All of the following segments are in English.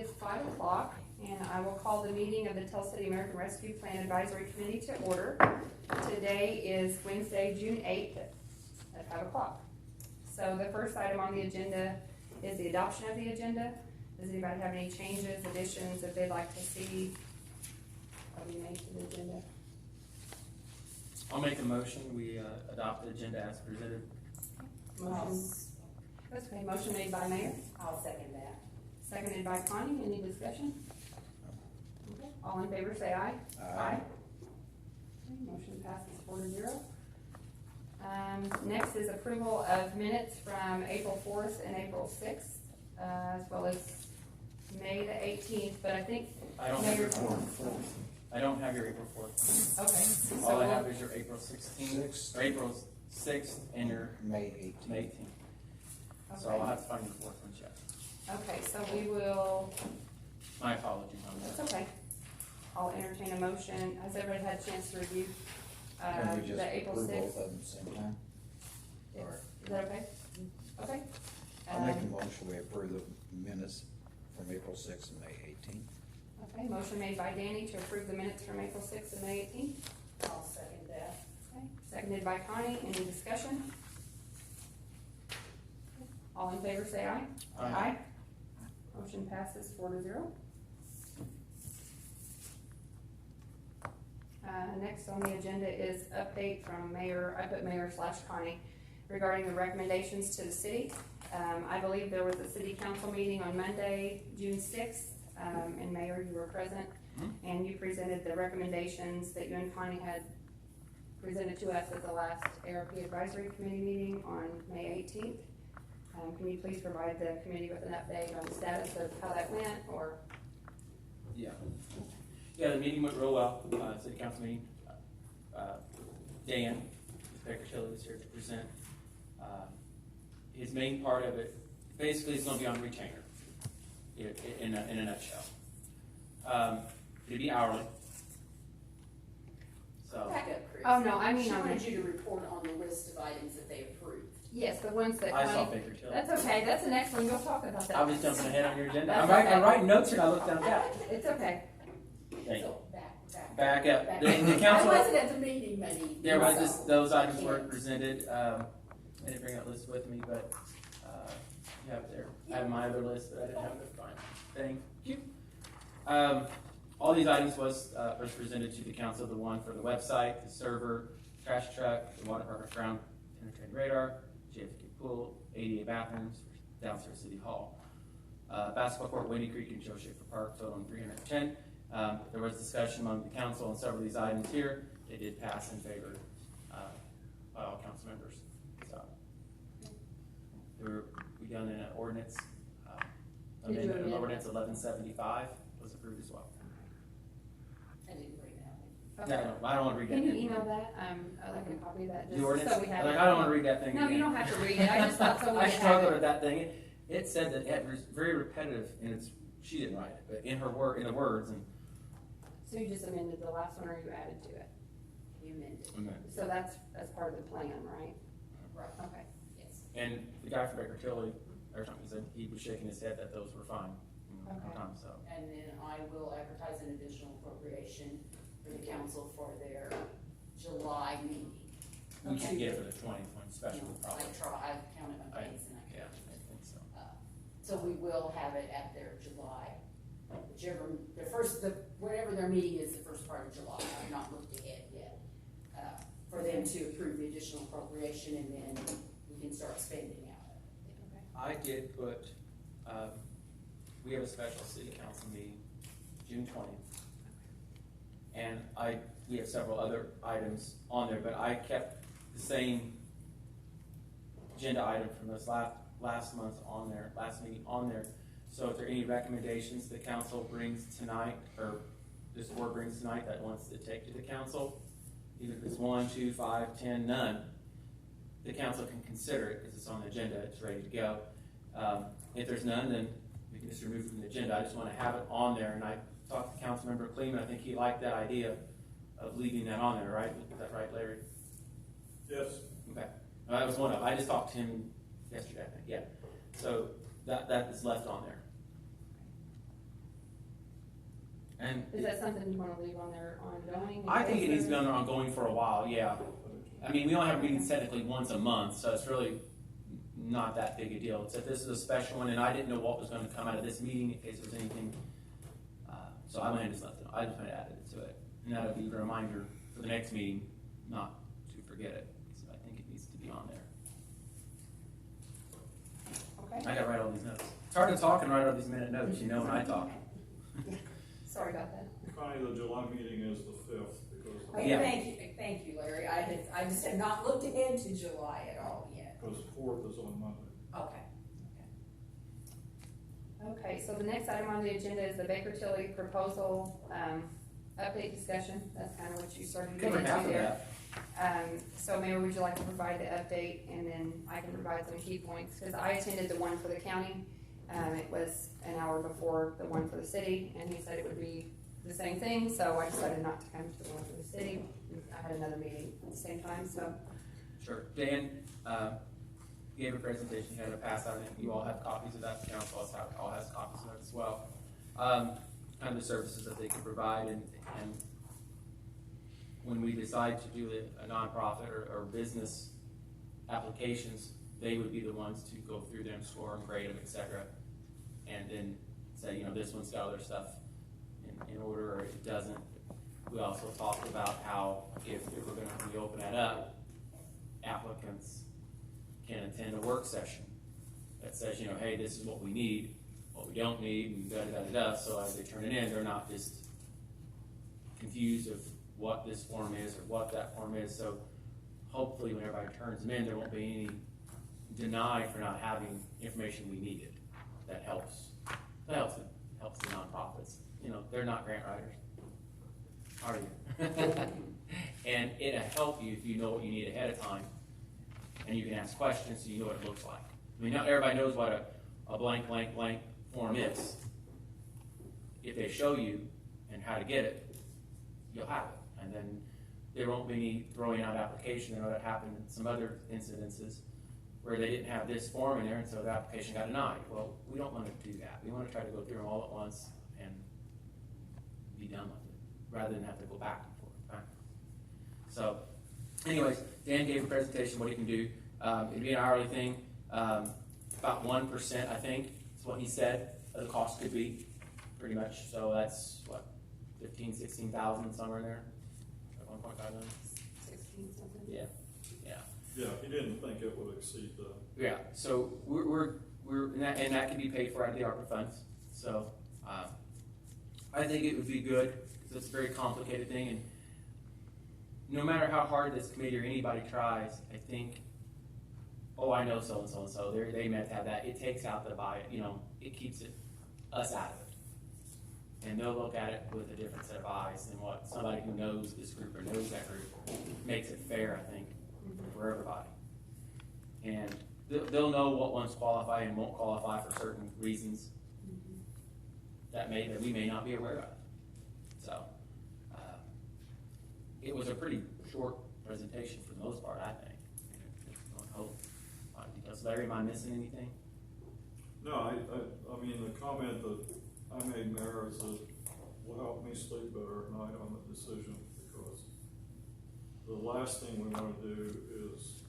is 5 o'clock, and I will call the meeting of the Tell City American Rescue Plan Advisory Committee to order. Today is Wednesday, June 8th at 5 o'clock. So the first item on the agenda is the adoption of the agenda. Does anybody have any changes, additions that they'd like to see be made to the agenda? I'll make a motion, we adopt the agenda as presented. Motion made by Mayor. I'll second that. Seconded by Connie. Any discussion? Okay. All in favor say aye. Aye. Okay, motion passes 4-0. Next is approval of minutes from April 4th and April 6th, as well as May the 18th, but I think I don't have your April 4th. Okay. All I have is your April 16th, or April 6th, and your May 18th. May 18th. So I'll have to find the fourth one, check. Okay, so we will, My apologies on that. that's okay. I'll entertain a motion. Has everybody had a chance to review Can we just the April approve 6th? both of them at the same time? Or, Is that okay? Okay. I'll make a motion, we approve the minutes from April 6th and May 18th. Okay, motion made by Danny to approve the minutes from April 6th and May 18th. I'll second that. Okay, seconded by Connie. Any discussion? All in favor say aye. Aye. Motion passes 4-0. Next on the agenda is update from Mayor, I put Mayor/Connie, regarding the recommendations to the city. I believe there was a city council meeting on Monday, June 6th, and Mayor, you were present, and you presented the recommendations that you and Connie had presented to us at the last ARP Advisory Committee meeting on May 18th. Can you please provide the committee with an update on the status of how that went, or? Yeah, the meeting went real well, city council meeting. Dan, Baker Tilly, was here to present. His main part of it, basically, is going to be on retainer, in a nutshell. It'd be hourly. So, Back up, Chris. Oh, no, I mean She on wanted the- you to report on the list of items that they approved. Yes, the ones that I saw Connie, Baker Tilly. that's okay, that's the next one, you'll talk about that. I was jumping ahead on your agenda. That's I'm okay. writing notes here, and I looked down that. It's okay. Thank you. So, Back up. Back The up. council- I wasn't at the meeting, Money. There was just, those items weren't presented. I didn't bring that list with me, but you have it there. I have my other list, but I didn't have the final thing. All these items was presented to the council, the one for the website, the server, trash truck, the water department ground penetrating radar, JFK pool, ADA bathrooms, downstairs city hall. Basketball court, Windy Creek and Joe Schaefer Park, totaling $310. There was discussion among the council on several of these items here. They did pass in favor by all council members. So we done in an ordinance. Did you Amendment of amend ordinance 1175 was approved as well. I didn't bring that. Okay. No, I don't want to read that. Can you thing. email that? I'd like a copy of that, The just ordinance? so we have Like, it. I don't want to read that thing. No, you again. don't have to read it, I just thought so we I have struggled it. with that thing. It said that it was very repetitive, and she didn't write it, but in the words, and So you just amended the last one, or you added to it? You amended. So that's part of the plan, right? Right. Okay. Yes. And the guy from Baker Tilly, every time he said, he was shaking his head that those were fine. Okay. So, And then I will advertise an additional appropriation for the council for their July meeting. we should Okay. get it for the 20th one, special probably. I counted my days and I Yeah, counted. I think so. So we will have it at their July, whatever their meeting is, the first part of July. I've not looked ahead yet. For them to approve the additional appropriation, and then we can start spending out of it. I did put, we have a special city council meeting, June 20th. And we have several other items on there, but I kept the same agenda item from this last month on there, last meeting on there. So if there are any recommendations the council brings tonight, or this board brings tonight that wants to take to the council, either if it's 1, 2, 5, 10, none, the council can consider it because it's on the agenda, it's ready to go. If there's none, then we can just remove it from the agenda. I just want to have it on there, and I talked to Councilmember Kleeman. I think he liked that idea of leaving that on there, right? Is that right, Larry? Yes. Okay. That was one of them. I just talked to him yesterday, I think, yeah. So that is left on there. And Is that something you wanna leave on there ongoing? I think it needs to be ongoing for a while, yeah. I mean, we only have meetings technically once a month, so it's really not that big a deal. Except this is a special one, and I didn't know what was gonna come out of this meeting in case there was anything. So I went ahead and just left it, I just went and added it to it. And that'll be a reminder for the next meeting, not to forget it. So I think it needs to be on there. Okay, I gotta write all these notes. It's hard to talk and write all these minute notes, you know, when I talk. sorry about that. Connie, the July meeting is the 5th because, Okay, Yeah. thank you, Larry. I just have not looked ahead to July at all yet. because 4th is on Monday. Okay. Okay, so the next item on the agenda is the Baker Tilly proposal, update discussion. That's kind of what you started Cover getting half into of there. that. So Mayor, would you like to provide the update, and then I can provide some key points, because I attended the one for the county. It was an hour before the one for the city, and he said it would be the same thing, so I decided not to come to the one for the city. I had another meeting at the same time, so. Sure. Dan gave a presentation, he had to pass out, and you all have copies of that, the council all has copies of that as well. Kind of the services that they can provide, and when we decide to do a nonprofit or business applications, they would be the ones to go through them, score them, grade them, et cetera, and then say, you know, this one's got all their stuff in order, or it doesn't. We also talked about how if we're gonna reopen that up, applicants can attend a work session that says, you know, hey, this is what we need, what we don't need, and da-da-da-da-da, so as they turn it in, they're not just confused of what this form is or what that form is, so hopefully when everybody turns them in, there won't be any denied for not having information we needed. That helps the nonprofits. You know, they're not grant writers, are you? And it'll help you if you know what you need ahead of time, and you can ask questions so you know what it looks like. I mean, not everybody knows what a blank form is. If they show you and how to get it, you'll have it, and then there won't be any throwing out application. I know that happened in some other incidences where they didn't have this form in there, and so the application got denied. Well, we don't want to do that. We want to try to go through them all at once and be done with it, rather than have to go back and forth. Right? So, anyways, Dan gave a presentation what he can do. It'd be an hourly thing, about 1%, I think, is what he said the cost could be, pretty much. So that's what, 15, 16,000 somewhere in there, 1.5 million. 16 something. Yeah. Yeah, he didn't think it would exceed the, Yeah, so we're and that can be paid for out of the ARP funds. So I think it would be good because it's a very complicated thing, and no matter how hard this committee or anybody tries, I think, oh, I know so and so and so. They meant to have that. It takes out the bias, you know, it keeps us out of it, and they'll look at it with a different set of eyes than what somebody who knows this group or knows that group makes it fair, I think, for everybody. And they'll know what ones qualify and won't qualify for certain reasons that we may not be aware of. So it was a pretty short presentation for the most part, I think. A lot of details. Larry, am I missing anything? no, I mean, the comment that I made, Mayor, is that will help me sleep better at night on the decision, because the last thing we want to do is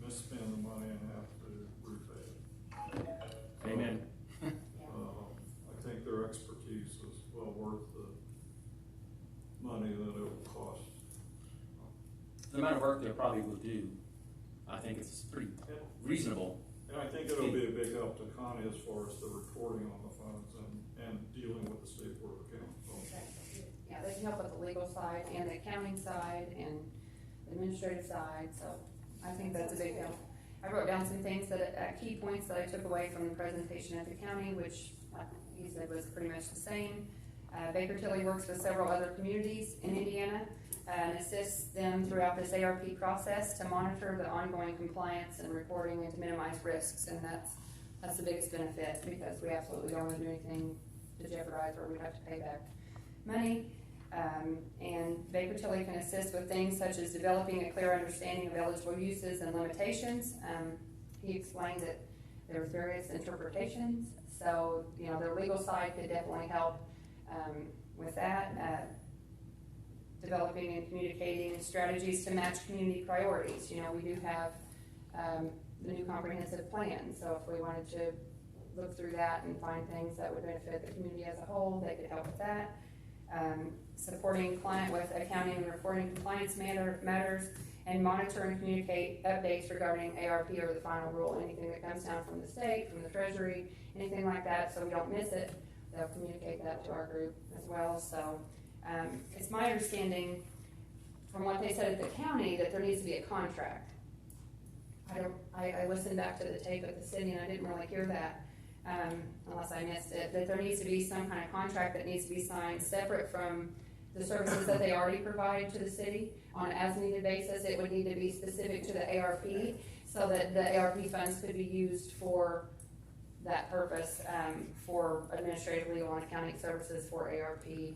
misspend the money and have to repay it. Amen. I think their expertise is well worth the money that it will cost. The amount of work they probably will do, I think it's pretty reasonable. And I think it'll be a big help to Connie as far as the reporting on the funds and dealing with the State Board of Accounts. Yeah, they can help with the legal side and the accounting side and the administrative side, so I think that's a big help. I wrote down some things key points that I took away from the presentation at the county, which, like he said, was pretty much the same. Baker Tilly works with several other communities in Indiana and assists them throughout this ARP process to monitor the ongoing compliance and reporting and to minimize risks, and that's the biggest benefit, because we absolutely don't want to do anything to jeopardize where we have to pay back money. And Baker Tilly can assist with things such as developing a clear understanding of eligible uses and limitations. He explained that there's various interpretations, so you know their legal side could definitely help with that, developing and communicating strategies to match community priorities. You know, we do have the new comprehensive plan, so if we wanted to look through that and find things that would benefit the community as a whole, they could help with that. Supporting client with accounting and reporting compliance matters, and monitor and communicate updates regarding ARP or the final rule, anything that comes down from the state, from the treasury, anything like that, so we don't miss it. They'll communicate that to our group as well. So it's my understanding from what they said at the county that there needs to be a contract. I listened back to the tape at the city and I didn't really hear that, unless I missed it, that there needs to be some kind of contract that needs to be signed separate from the services that they already provide to the city on an as-needed basis. It would need to be specific to the ARP so that the ARP funds could be used for that purpose, for administrative, legal, and accounting services for ARP.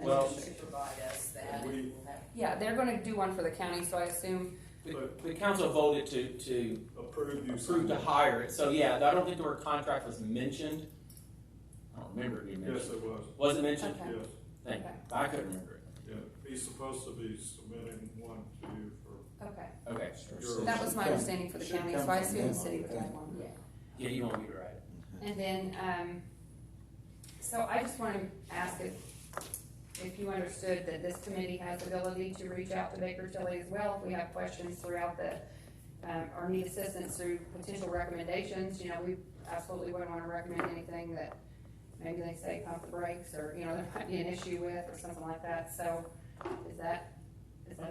Well- They should provide us that. We- and we'll have- Yeah, they're gonna do one for the county, so I assume, The council voted to Approve to hire it, so yeah, I don't think the word contract was mentioned. I don't remember it being Yes, mentioned. it was, Was it mentioned? Okay. yes, Thank you, Okay. I couldn't remember it. yeah. He's supposed to be submitting one to you for, okay. Okay, Sure. That was my understanding for the Should county, come so I from assume the them, city I would think. have one. Yeah. yeah, you want me to write it? And then, so I just want to ask if you understood that this committee has the ability to reach out to Baker Tilly as well, if we have questions throughout the, or need assistance through potential recommendations. You know, we absolutely wouldn't want to recommend anything that maybe they say pump the brakes, or, you know, there might be an issue with, or something like that. So is that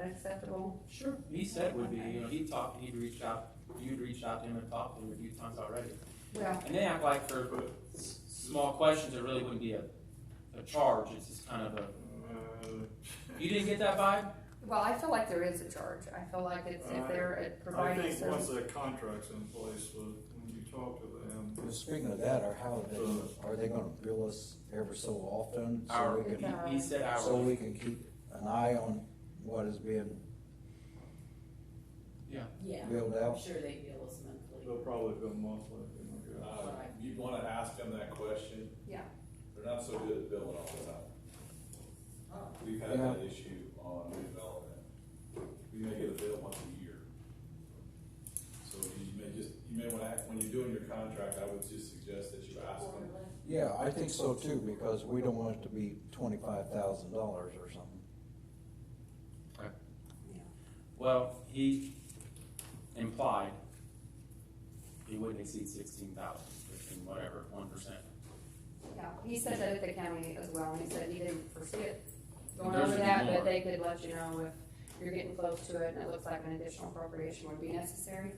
acceptable? Sure. He said it would be, you know, you'd reached out to him and talked to him a few times already. Well, And they act like for small questions, it really wouldn't be a charge, it's just kind of a, you didn't get that vibe? I feel like there is a charge. I feel like it's, if they're I providing a think once service. that contract's in place, when you talk to them, Well, speaking of that, are they gonna bill us every so often? So we can, He said so hourly. we can keep an eye on what is being Yeah. Yeah, billed I'm out? sure they bill us monthly. they'll probably bill monthly, I guess. You'd wanna ask them that question, Yeah, they're not so good at billing all the time. Oh. We've had that issue on new development, we may get a bill once a year. So you may wanna act, when you're doing your contract, I would just suggest that you ask them. Quarterly. Yeah, I think so too, because we don't want it to be $25,000 or something. yeah. Well, he implied he wouldn't exceed 16,000, 15, whatever, 1%. Yeah, he said that at the county as well, and he said he didn't foresee it going There's over gonna that, be but more. they could let you know if you're getting close to it and it looks like an additional appropriation would be necessary.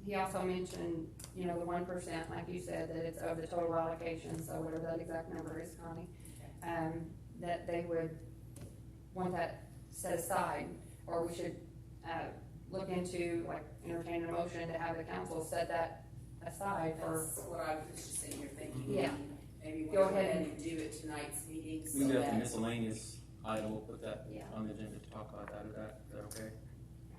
He also mentioned, you know, the 1%, like you said, that it's of the total allocation, so whatever that exact number is, Connie, that they would want that set aside, or we should, look into, like, entertain a motion to have the council set that aside for. That's what I was just sitting here thinking. Yeah. Maybe we'll Go go ahead ahead and- and do it tonight's meeting, so We can do that that. miscellaneous item, we'll put that Yeah. on the agenda to talk about that, is that okay?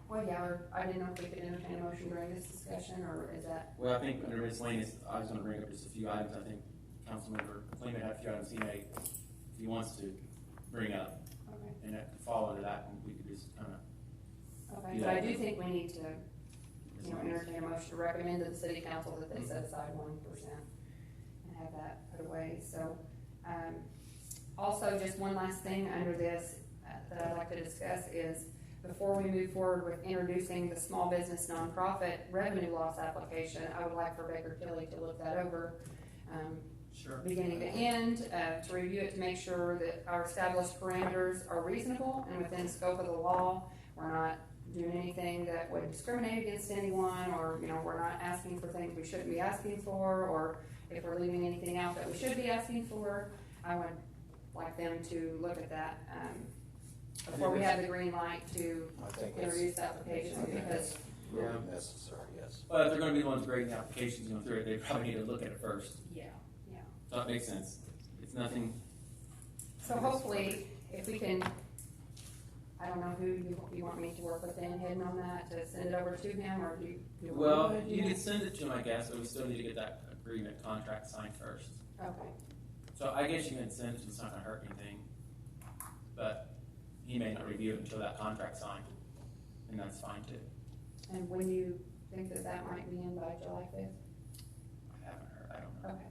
Well, yeah, or I didn't know if we could entertain a motion during this discussion, or is that, Well, I think under miscellaneous, I was gonna bring up just a few items, I think Councilmember Clayman had a few items he wants to bring up, okay, and that could fall under that, and we could just kinda, okay, but I do think we need to, you know, entertain a motion to recommend to the city council that they set aside 1% and have that put away, so. Also, just one last thing under this, that I'd like to discuss is, before we move forward with introducing the small business nonprofit revenue loss application, I would like for Baker Tilly to look that over, Sure. beginning to end, to review it to make sure that our established parameters are reasonable and within the scope of the law. We're not doing anything that would discriminate against anyone, or, you know, we're not asking for things we shouldn't be asking for, or if we're leaving anything out that we should be asking for. I would like them to look at that, before we have the green light to I think it's introduce the application, because, really Yeah. necessary, yes. But if they're gonna be the ones grading the applications, through it, they probably need to look at it first, Yeah. yeah. so that makes sense, it's nothing. So hopefully, if we can, I don't know who you want me to work with Dan Hidden on that, to send it over to him, or do you? Well, want me to do you that? could send it to him, I guess, but we still need to get that agreement contract signed first. Okay, So I guess you can send it, it's not gonna hurt anything, but he may not review it until that contract's signed, and that's fine too. And when you think that that might be in by July fifth? I haven't heard, I don't know, Okay.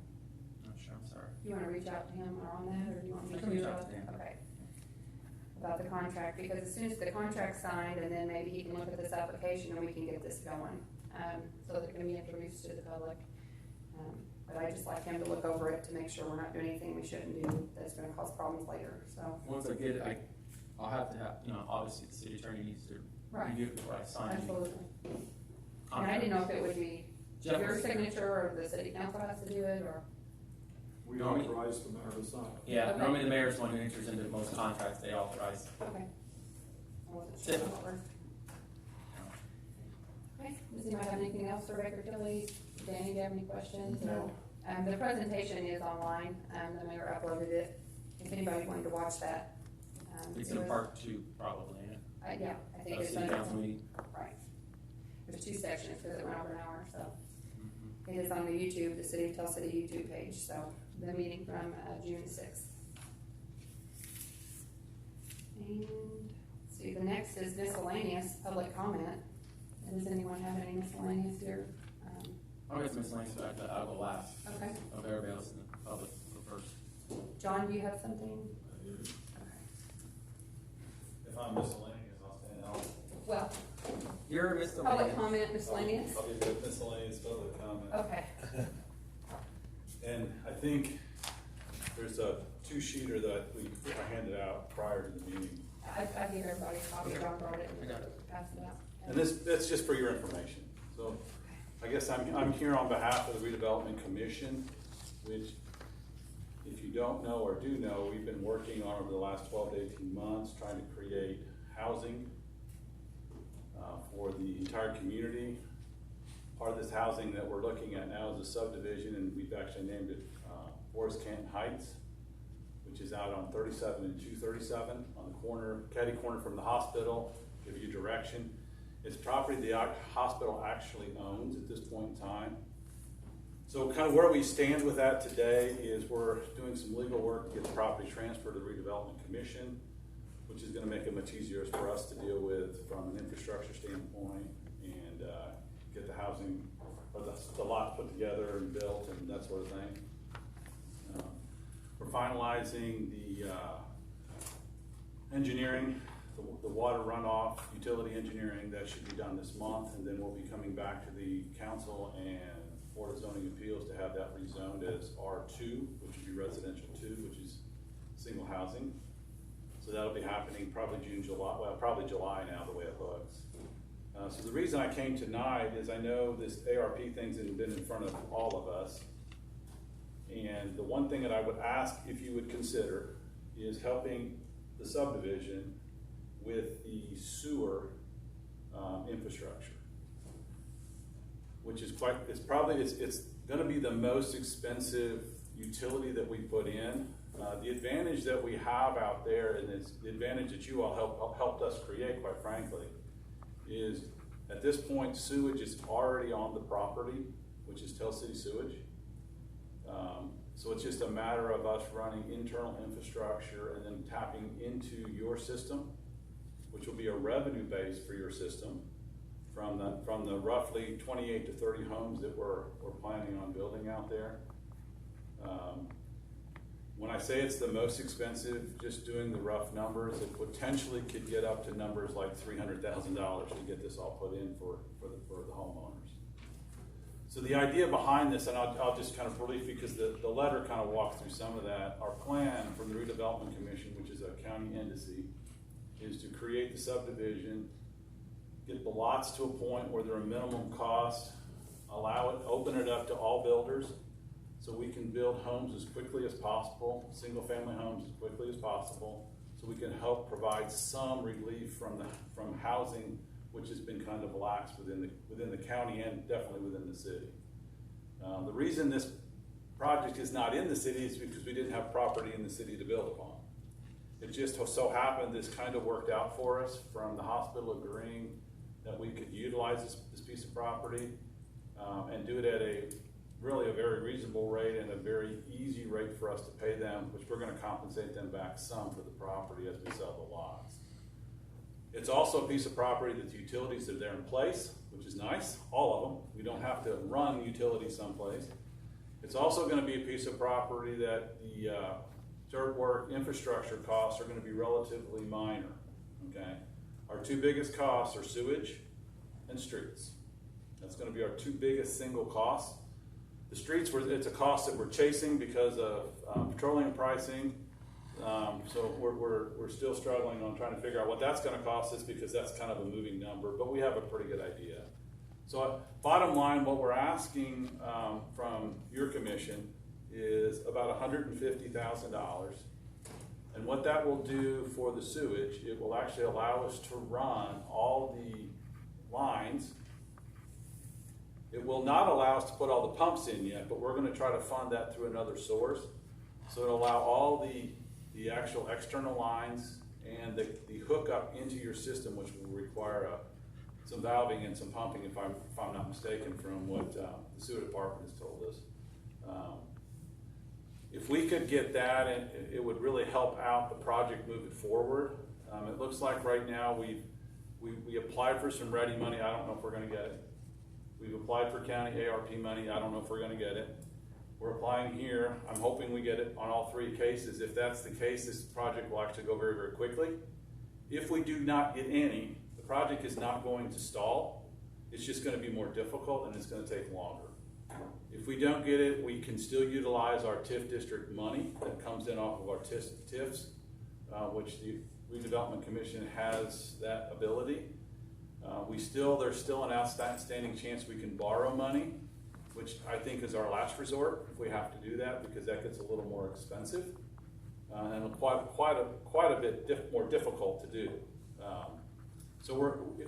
I'm not sure, I'm sorry. You wanna reach out to him or on that, or do you want me I to can reach reach out out to him. Okay. About the contract, because as soon as the contract's signed, and then maybe he can look at this application and we can get this going, so that it can be introduced to the public. But I just like him to look over it to make sure we're not doing anything we shouldn't do that's gonna cause problems later, so. Once I get it, I'll have to have, obviously the city attorney needs to Right. review it before I sign any Absolutely. contract. And I didn't know if it would be Jeff your was- signature or the city council has to do it, or, We No, we- authorize the mayor to sign it. Yeah, Okay. normally the mayor's the one who enters into most contracts they authorize. okay. I wasn't sure. Typical. Okay, does anybody have anything else for Baker Tilly? Danny, do you have any questions? No. The presentation is online, the mayor uploaded it, if anybody wanted to watch that. It's it in was- part two, probably, ain't it? Yeah, I think Of it's, city council meeting. right. There's 2 sections, because it went over an hour, so. Mhm. It is on the YouTube, the City of Tell City YouTube page, so the meeting from June 6th. And, let's see, the next is miscellaneous public comment. Does anyone have any miscellaneous here? I'll get some miscellaneous, but I'll go last. Okay. If everybody else in the public go first. John, do you have something? If I'm miscellaneous, I'll stand out. Well, You're public miscellaneous. comment miscellaneous? I'll give you a miscellaneous public comment. Okay. And I think there's a two-sheeter that I handed out prior to the meeting. I gave everybody a copy, John brought it I got it. and passed it out. And that's just for your information. So I guess I'm here on behalf of the Redevelopment Commission, which, if you don't know or do know, we've been working on over the last 12 to 18 months, trying to create housing for the entire community. Part of this housing that we're looking at now is a subdivision, and we've actually named it Forest Canton Heights, which is out on 37 and 237 on the corner, catty corner from the hospital, give you direction. It's property the hospital actually owns at this point in time. So kind of where we stand with that today is we're doing some legal work to get the property transferred to the Redevelopment Commission, which is gonna make it much easier for us to deal with from an infrastructure standpoint and get the housing, or the lot put together and built and that sort of thing. We're finalizing the engineering, the water runoff, utility engineering, that should be done this month, and then we'll be coming back to the council and Board of Zoning Appeals to have that rezoned as R2, which would be residential 2, which is single housing. So that'll be happening probably June, July, well, probably July now, the way it looks. So the reason I came tonight is I know this ARP thing's been in front of all of us. And the one thing that I would ask if you would consider is helping the subdivision with the sewer infrastructure, which is it's gonna be the most expensive utility that we put in. The advantage that we have out there, and it's the advantage that you all helped us create, quite frankly, is at this point sewage is already on the property, which is Tell City Sewage. So it's just a matter of us running internal infrastructure and then tapping into your system, which will be a revenue base for your system from the roughly 28 to 30 homes that we're planning on building out there. When I say it's the most expensive, just doing the rough numbers, it potentially could get up to numbers like $300,000 to get this all put in for the homeowners. So the idea behind this, and I'll just kind of briefly, because the letter kind of walked through some of that, our plan from the Redevelopment Commission, which is a county entity, is to create the subdivision, get the lots to a point where they're a minimum cost, open it up to all builders, so we can build homes as quickly as possible, single-family homes as quickly as possible, so we can help provide some relief from housing, which has been kind of lax within the county and definitely within the city. The reason this project is not in the city is because we didn't have property in the city to build upon. It just so happened this kind of worked out for us, from the hospital agreeing that we could utilize this piece of property and do it at really a very reasonable rate and a very easy rate for us to pay them, which we're gonna compensate them back some for the property as we sell the lots. It's also a piece of property that the utilities are there in place, which is nice, all of them. We don't have to run utilities someplace. It's also gonna be a piece of property that the dirt work infrastructure costs are gonna be relatively minor, okay? Our two biggest costs are sewage and streets. That's gonna be our two biggest single costs. The streets, it's a cost that we're chasing because of petroleum pricing. So we're still struggling on trying to figure out what that's gonna cost us because that's kind of a moving number, but we have a pretty good idea. So bottom line, what we're asking from your commission is about $150,000. And what that will do for the sewage, it will actually allow us to run all the lines. It will not allow us to put all the pumps in yet, but we're gonna try to fund that through another source. So it'll allow all the actual external lines and the hookup into your system, which will require some valving and some pumping, if I'm not mistaken, from what the sewer department has told us. If we could get that, and it would really help out the project moving forward. It looks like right now we applied for some ready money. I don't know if we're gonna get it. We've applied for county ARP money. I don't know if we're gonna get it. We're applying here. I'm hoping we get it on all three cases. If that's the case, this project will actually go very, very quickly. If we do not get any, the project is not going to stall. It's just gonna be more difficult and it's gonna take longer. If we don't get it, we can still utilize our TIF district money that comes in off of our TIFs, which the Redevelopment Commission has that ability. There's still an outstanding chance we can borrow money, which I think is our last resort if we have to do that, because that gets a little more expensive and quite a bit more difficult to do. So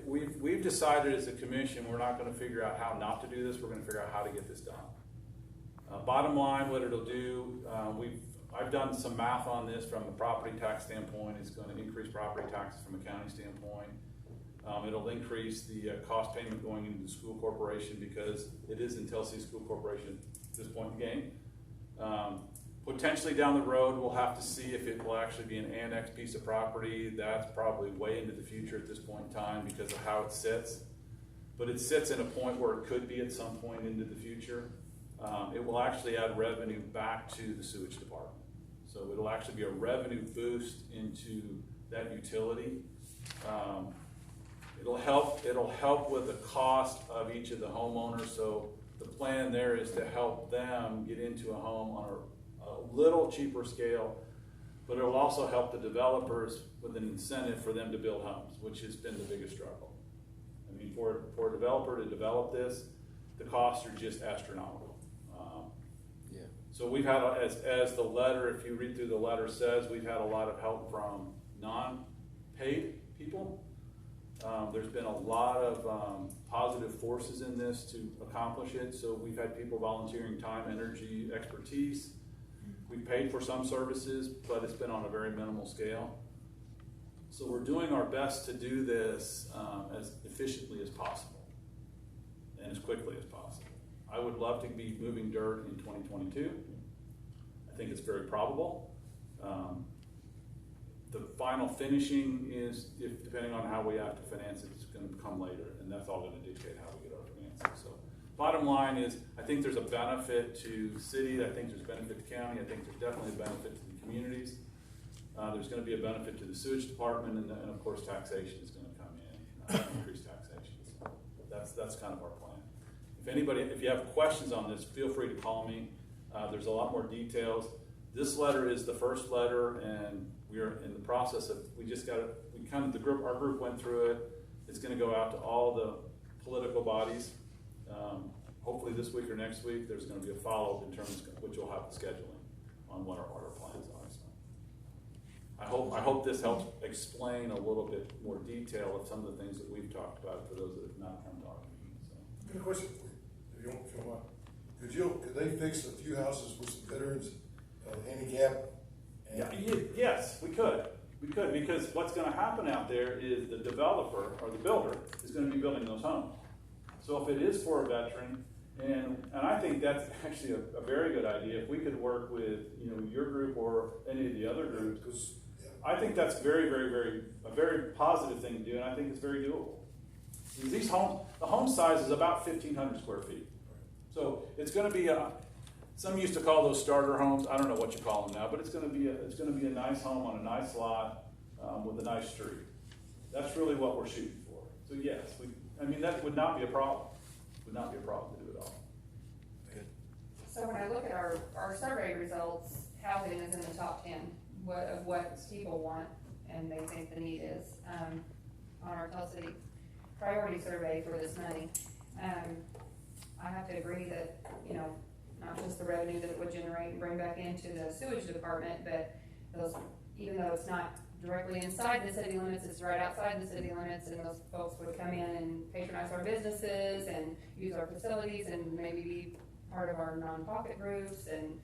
we've decided as a commission we're not going to figure out how not to do this. We're going to figure out how to get this done. Bottom line, what it'll do, I've done some math on this from a property tax standpoint. It's going to increase property taxes from a county standpoint. It'll increase the cost payment going into the school corporation because it is in Tennessee School Corporation at this point in the game. Potentially down the road, we'll have to see if it will actually be an annexed piece of property. That's probably way into the future at this point in time because of how it sits. But it sits in a point where it could be at some point into the future. It will actually add revenue back to the sewage department. So it'll actually be a revenue boost into that utility. It'll help with the cost of each of the homeowners. So the plan there is to help them get into a home on a little cheaper scale, but it will also help the developers with an incentive for them to build homes, which has been the biggest struggle. I mean, for a developer to develop this, the costs are just astronomical. So we've had, as the letter, if you read through the letter says, we've had a lot of help from non-paid people. There's been a lot of positive forces in this to accomplish it. So we've had people volunteering time, energy, expertise. We've paid for some services, but it's been on a very minimal scale. So we're doing our best to do this as efficiently as possible and as quickly as possible. I would love to be moving dirt in 2022. I think it's very probable. The final finishing is, depending on how we have to finance it, it's going to come later, and that's all going to dictate how we get our financing. So bottom line is, I think there's a benefit to the city, I think there's benefit to county, I think there's definitely a benefit to the communities. There's going to be a benefit to the sewage department, and of course taxation is going to come in, increased taxation. So that's kind of our plan. If you have questions on this, feel free to call me. There's a lot more details. This letter is the first letter, and we are in the process of, our group went through it. It's going to go out to all the political bodies. Hopefully this week or next week, there's going to be a follow-up in terms of which will have the scheduling on what our plans are. So I hope this helps explain a little bit more detail of some of the things that we've talked about for those that have not come to our meeting. So. Good question for you, if you want. Could they fix a few houses with some veterans, handicap? Yes, we could. We could, because what's going to happen out there is the developer or the builder is going to be building those homes. So if it is for a veteran And I think that's actually a very good idea. If we could work with, you know, your group or any of the other groups, Because, I think that's a very positive thing to do, and I think it's very doable. These homes, the home size is about 1,500 square feet. So it's gonna be some used to call those starter homes, I don't know what you call them now, but it's gonna be a nice home on a nice lot, with a nice street. That's really what we're shooting for. So yes, that would not be a problem. Would not be a problem to do it all. So when I look at our survey results, housing is in the top 10 of what people want and they think the need is, on our Tell City priority survey for this money. I have to agree that, you know, not just the revenue that it would generate and bring back into the sewage department, but those, even though it's not directly inside the city limits, it's right outside the city limits, and those folks would come in and patronize our businesses and use our facilities and maybe be part of our nonprofit groups and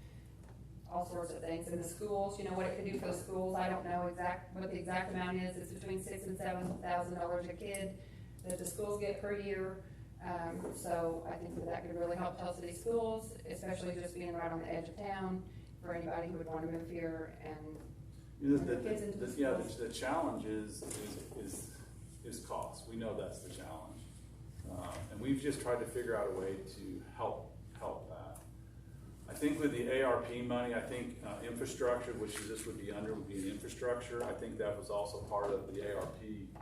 all sorts of things. In the schools, you know, what it could do for the schools, I don't know what the exact amount is. It's between $6,000 and $7,000 a kid that the schools get per year. So I think that could really help Tell City schools, especially just being right on the edge of town for anybody who would want to move here and the challenge is cost. We know that's the challenge. And we've just tried to figure out a way to help that. I think with the ARP money, I think infrastructure, which this would be an infrastructure. I think that was also part of the ARP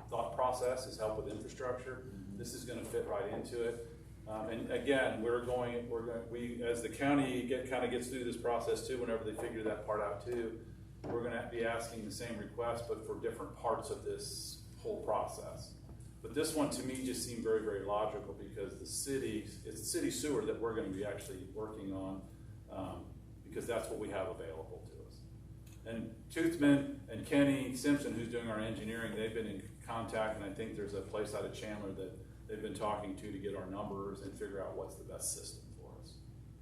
thought process, is help with infrastructure. This is gonna fit right into it. And again, we as the county gets through this process too, whenever they figure that part out too, we're gonna be asking the same request, but for different parts of this whole process. But this one to me just seemed very, very logical, because it's city sewer that we're gonna be actually working on, because that's what we have available to us. And Toothman and Kenny Simpson, who's doing our engineering, they've been in contact, and I think there's a place out of Chandler that they've been talking to get our numbers and figure out what's the best system for us.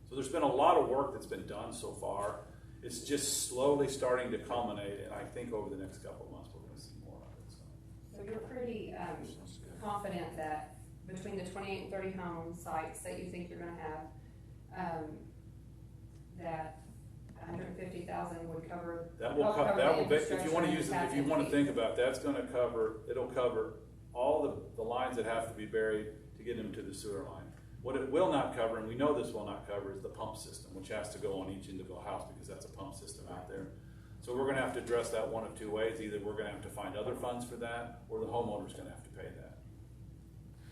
So there's been a lot of work that's been done so far. It's just slowly starting to culminate, and I think over the next couple of months we're going to see more of it. So you're pretty confident that between the 28 and 30 home sites that you think you're going to have, that 150,000 would cover. That will cover. If you want to use it, if you want to think about that, it'll cover all the lines that have to be buried to get them to the sewer line. What it will not cover, and we know this will not cover, is the pump system, which has to go on each individual house, because that's a pump system out there. So we're going to have to address that one of two ways. Either we're going to have to find other funds for that, or the homeowner's going to have to pay that.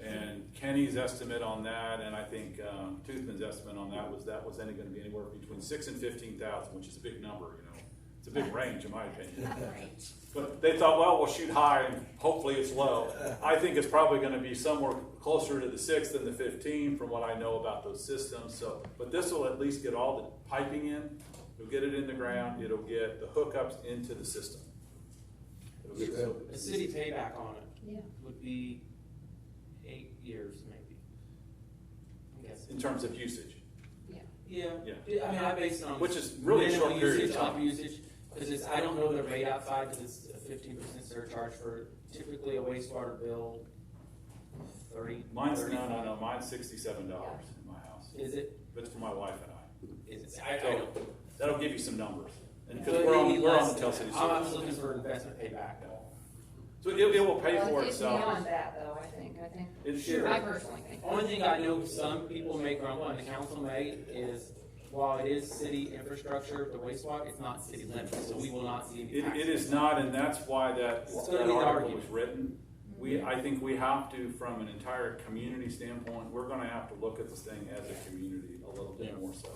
And Kenny's estimate on that, and I think Toothman's estimate on that was only going to be anywhere between 6,000 and 15,000, which is a big number. You know, it's a big range in my opinion. But they thought, well, we'll shoot high and hopefully it's low. I think it's probably going to be somewhere closer to the 6 than the 15 from what I know about those systems. So, but this will at least get all the piping in. It'll get it in the ground. It'll get the hookups into the system. The city payback on it would be 8 years, maybe. I guess. In terms of usage. Yeah. I mean, I base it on which is really a short period of time. Usage, because I don't know the rate outside, because it's a 15% surcharge for typically a wastewater bill. 30. Mine's no. Mine's $67 in my house. Is it? But it's for my wife and I. Is it? I don't. That'll give you some numbers, and because we're on the Tell City service. I'm looking for investment payback. So it will pay for itself. Beyond that, though, I think. It I personally think. Only thing I know some people may grumble, and the council may, is while it is city infrastructure, the wastewater, it's not city limits, so we will not see any tax. It is not, and that's why that article argument was written. I think we have to, from an entire community standpoint, we're going to have to look at this thing as a community a little bit more so.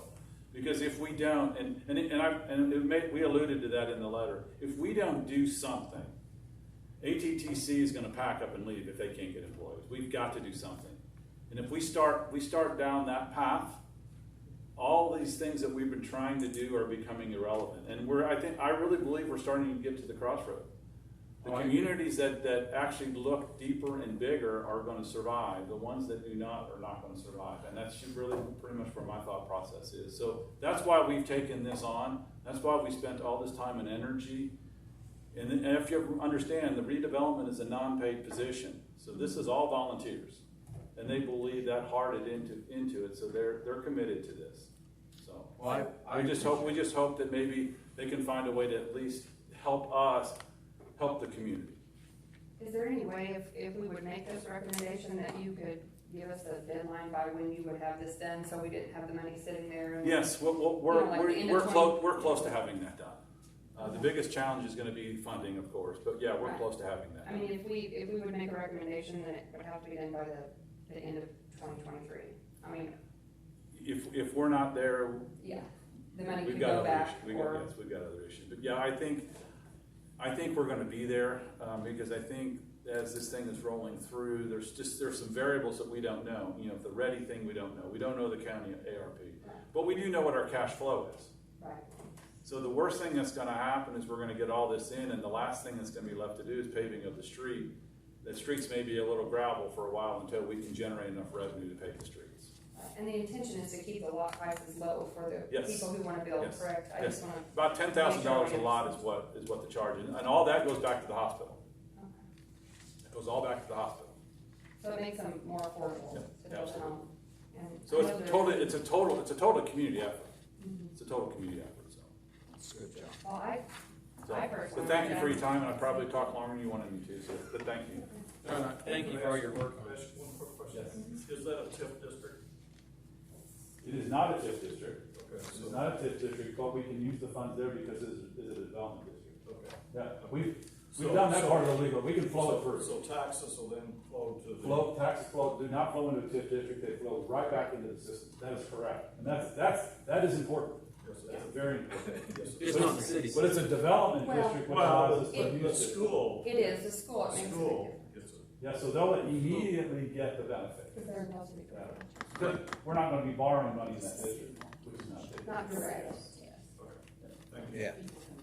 Because if we don't, we alluded to that in the letter, if we don't do something, ATTC is going to pack up and leave if they can't get employees. We've got to do something. And if we start down that path, all these things that we've been trying to do are becoming irrelevant. And I really believe we're starting to get to the crossroad. The communities that actually look deeper and bigger are going to survive. The ones that do not are not going to survive. And that's really pretty much where my thought process is. So that's why we've taken this on. That's why we spent all this time and energy. And if you understand, the redevelopment is a non-paid position. So this is all volunteers. and they believe that hearted into it, so they're committed to this. So, Well, we just hope that maybe they can find a way to at least help us, help the community. Is there any way if we would make this recommendation that you could give us a deadline by when you would have this done, so we didn't have the money sitting there? And Yes, like the end of 20 we're close to having that done. The biggest challenge is gonna be funding, of course, but yeah, we're Right. close to having that I done. mean, if we would make a recommendation, then it would have to be done by the end of 2023. I mean, If we're not there, yeah, the money we've could got go other back, issues, or, yes, we've got other issues, but yeah, I think we're gonna be there, because I think as this thing is rolling through, there's some variables that we don't know. You know, the ready thing, we don't know the county ARP, but we do know what our cash flow is. right, So the worst thing that's gonna happen is we're gonna get all this in, and the last thing that's gonna be left to do is paving of the street. The streets may be a little gravel for a while until we can generate enough revenue to pave the streets. and the intention is to keep the lot prices low for the Yes. people who wanna build, Yes. correct? I Yes. just wanna, About $10,000 a lot is what the charge is, and all that goes back to the hospital. okay. It goes all back to the hospital. So it makes them more affordable Yeah, to build a absolutely. home. And So I know there- it's a total community effort. Mhm. It's a total community effort, so. It's a good job. Well, I So, personally. but thank you for your time, and I probably talked longer than you wanted me to, so, but thank you. Thank you for all your work on it. Ask one quick question. Yes. Is that a TIF district? It is not a TIF district. Okay, It's so, not a TIF district, but we can use the funds there because it is a development district. okay. Yeah, we've So- done that so- part of the legal, we can flow it through. So taxes will then flow to the. Taxes do not flow into a TIF district, they flow right back into the system, that is correct, and that is important, Yes, that's very important. yes. It's not the city. But it's a development Well- district which Well, allows us the to use it. school, It is, the school, it makes a big school difference. gets it. Yeah, so they'll immediately get the benefit. Because they're supposed to be correct. But we're not gonna be borrowing money in that district, which is not safe. Not correct. Okay, thank you. Yeah,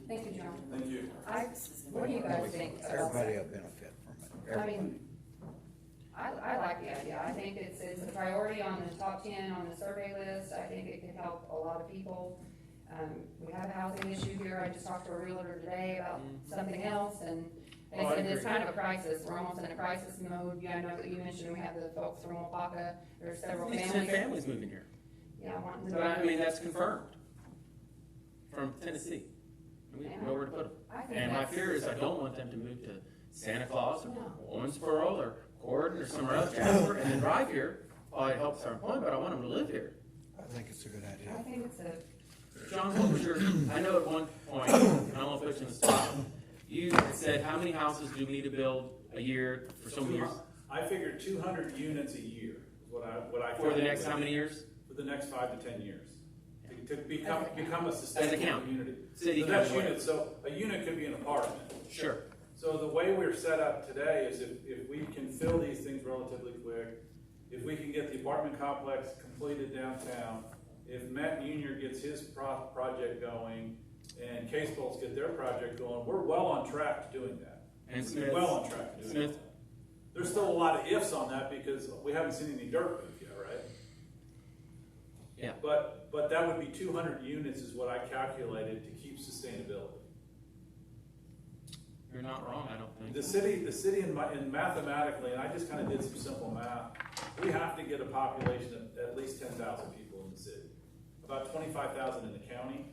Thank you, John. Thank you. What do you guys think about everybody that? will benefit from it. I Everybody. mean, I like the idea. I think it's a priority on the top 10 on the survey list. I think it could help a lot of people. We have a housing issue here. I just talked to a realtor today about something else, and they Oh, I said it's agree. kind of a crisis. We're almost in a crisis mode. Yeah, I know that you mentioned we have the folks from Wapaka. There's several At least 10 families. families moving here. Yeah, wanting to. But I mean, that's confirmed from Tennessee. We Yeah. know where to put them. I think And my that's- fear is I don't want them to move to Santa Claus or No. Owensboro or Gordon or somewhere else, Jasper, and then drive here. Oh, it helps our employment, but I want them to live here. I think it's a good I idea. think it's a, John, what was your, I know at one point, I don't know if it's in the spot, you had said, how many houses do we need to build a year for so many years? I figured 200 units a year is what I. For the next how many years? For the next 5 to 10 years. To become a As a sustainable county. community. City, The next county, unit, so a unit could be an apartment. Sure. So the way we're set up today is if we can fill these things relatively quick, if we can get the apartment complex completed downtown, if Matt Junior gets his project going, and Case Bolts get their project going, we're well on track to doing that. And We're Smith. well on track to doing Smith. that. There's still a lot of ifs on that because we haven't seen any dirt move yet, right? Yeah. But that would be 200 units is what I calculated to keep sustainability. You're not wrong, I don't think. The city in mathematically, and I just kind of did some simple math, we have to get a population of at least 10,000 people in the city. About 25,000 in the county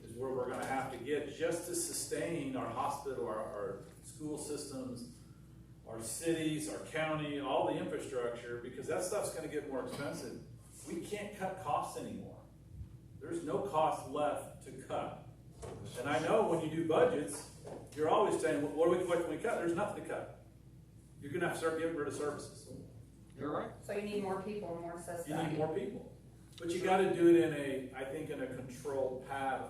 is where we're gonna have to get just to sustain our hospital, our school systems, our cities, our county, all the infrastructure, because that stuff's gonna get more expensive. We can't cut costs anymore. There's no cost left to cut. And I know when you do budgets, you're always saying, what can we cut? There's nothing to cut. You're gonna have to start getting rid of services. You're right. so you need more people, more assessed You need value. more people. But you gotta do it I think in a controlled pattern.